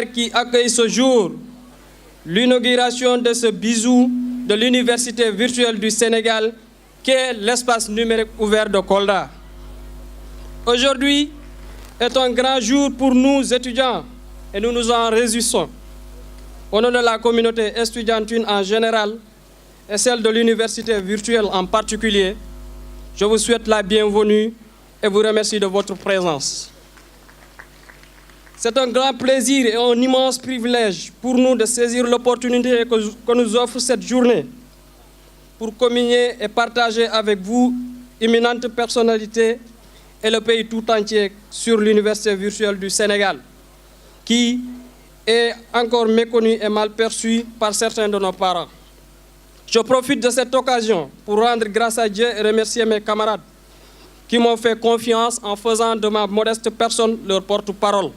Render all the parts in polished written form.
terre qui accueille ce jour l'inauguration de ce bijou de l'Université virtuelle du Sénégal, qu'est l'espace numérique ouvert de Kolda. Aujourd'hui est un grand jour pour nous étudiants et nous nous en réjouissons. Au nom de la communauté estudiantine en général et celle de l'université virtuelle en particulier, je vous souhaite la bienvenue et vous remercie de votre présence. C'est un grand plaisir et un immense privilège pour nous de saisir l'opportunité que nous offre cette journée pour communier et partager avec vous, éminentes personnalités, et le pays tout entier sur l'Université virtuelle du Sénégal, qui est encore méconnue et mal perçue par certains de nos parents. Je profite de cette occasion pour rendre grâce à Dieu et remercier mes camarades qui m'ont fait confiance en faisant de ma modeste personne leur porte-parole.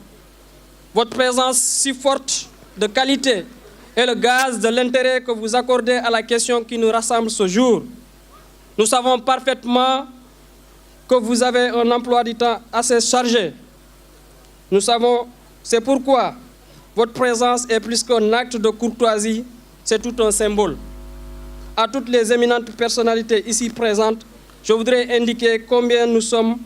Votre présence si forte, de qualité, est le gaz de l'intérêt que vous accordez à la question qui nous rassemble ce jour. Nous savons parfaitement que vous avez un emploi du temps assez chargé. Nous savons, c'est pourquoi votre présence est plus qu'un acte de courtoisie, c'est tout un symbole. À toutes les éminentes personnalités ici présentes, je voudrais indiquer combien nous sommes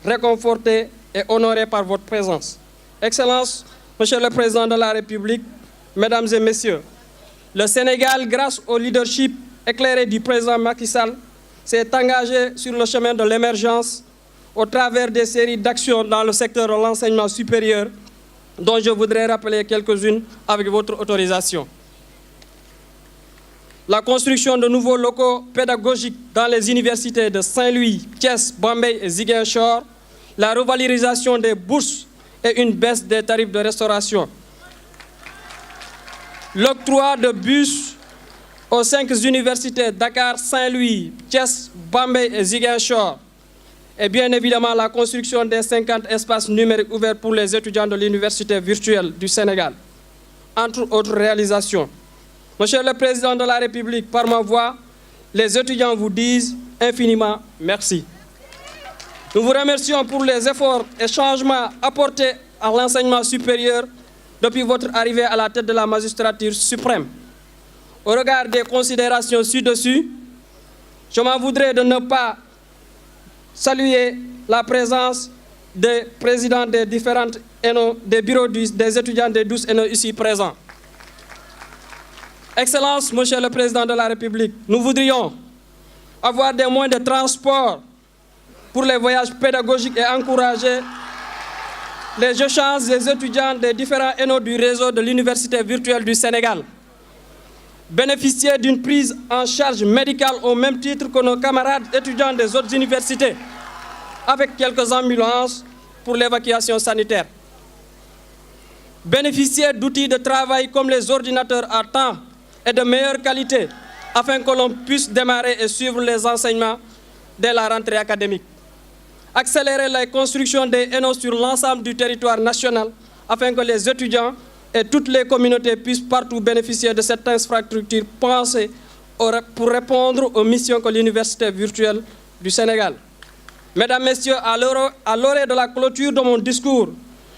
réconfortés et honorés par votre présence. Excellences, Monsieur le Président de la République, Mesdames et Messieurs, le Sénégal, grâce au leadership éclairé du président Macky Sall, s'est engagé sur le chemin de l'émergence au travers des séries d'actions dans le secteur de l'enseignement supérieur, dont je voudrais rappeler quelques-unes avec votre autorisation. La construction de nouveaux locaux pédagogiques dans les universités de Saint-Louis, Thiès, Bambey et Ziguinchor, la revalorisation des bourses et une baisse des tarifs de restauration. L'octroi de bus aux 5 universités Dakar, Saint-Louis, Thiès, Bambey et Ziguinchor. Et bien évidemment la construction des 50 espaces numériques ouverts pour les étudiants de l'Université virtuelle du Sénégal. Entre autres réalisations. Monsieur le Président de la République, par ma voix, les étudiants vous disent infiniment merci. Nous vous remercions pour les efforts et changements apportés à l'enseignement supérieur depuis votre arrivée à la tête de la magistrature suprême. Au regard des considérations ci-dessus, je m'en voudrais de ne pas saluer la présence des présidents des différentes ENO, des bureaux des étudiants des 12 ENO ici présents. Excellences, Monsieur le Président de la République, nous voudrions avoir des moyens de transport pour les voyages pédagogiques et encourager les échanges des étudiants des différents ENO du réseau de l'Université virtuelle du Sénégal. Bénéficier d'une prise en charge médicale au même titre que nos camarades étudiants des autres universités, avec quelques ambulances pour l'évacuation sanitaire. Bénéficier d'outils de travail comme les ordinateurs à temps et de meilleure qualité, afin que l'on puisse démarrer et suivre les enseignements dès la rentrée académique. Accélérer la construction des ENO sur l'ensemble du territoire national, afin que les étudiants et toutes les communautés puissent partout bénéficier de cette infrastructure pensée pour répondre aux missions que l'Université virtuelle du Sénégal. Mesdames, Messieurs, à l'orée de la clôture de mon discours,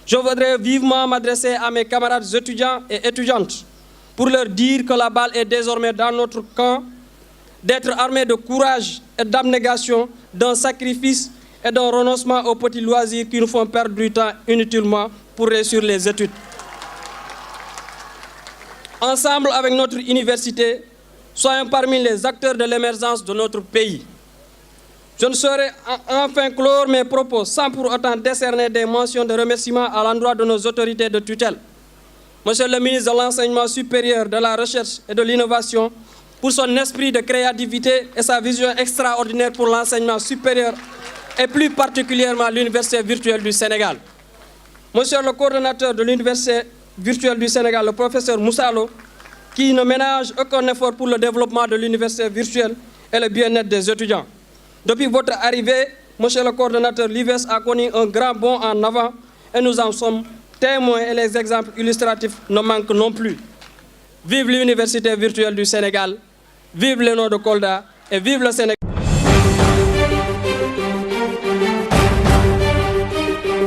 je voudrais vivement m'adresser à mes camarades étudiants et étudiantes pour leur dire que la balle est désormais dans notre camp, d'être armés de courage et d'abnégation, d'un sacrifice et d'un renoncement aux petits loisirs qui nous font perdre du temps inutilement pour réussir les études. Ensemble avec notre université, soyons parmi les acteurs de l'émergence de notre pays. Je ne saurais enfin clore mes propos sans pour autant décerner des mentions de remerciement à l'endroit de nos autorités de tutelle. Monsieur le ministre de l'Enseignement supérieur, de la Recherche et de l'Innovation, pour son esprit de créativité et sa vision extraordinaire pour l'enseignement supérieur et plus particulièrement l'Université virtuelle du Sénégal. Monsieur le coordonnateur de l'Université virtuelle du Sénégal, le professeur Moussalo, qui ne ménage aucun effort pour le développement de l'université virtuelle et le bien-être des étudiants. Depuis votre arrivée, monsieur le coordonnateur, l'IVES a connu un grand bond en avant et nous en sommes témoins et les exemples illustratifs ne manquent non plus. Vive l'Université virtuelle du Sénégal, vive le nom de Kolda et vive le Sénégal.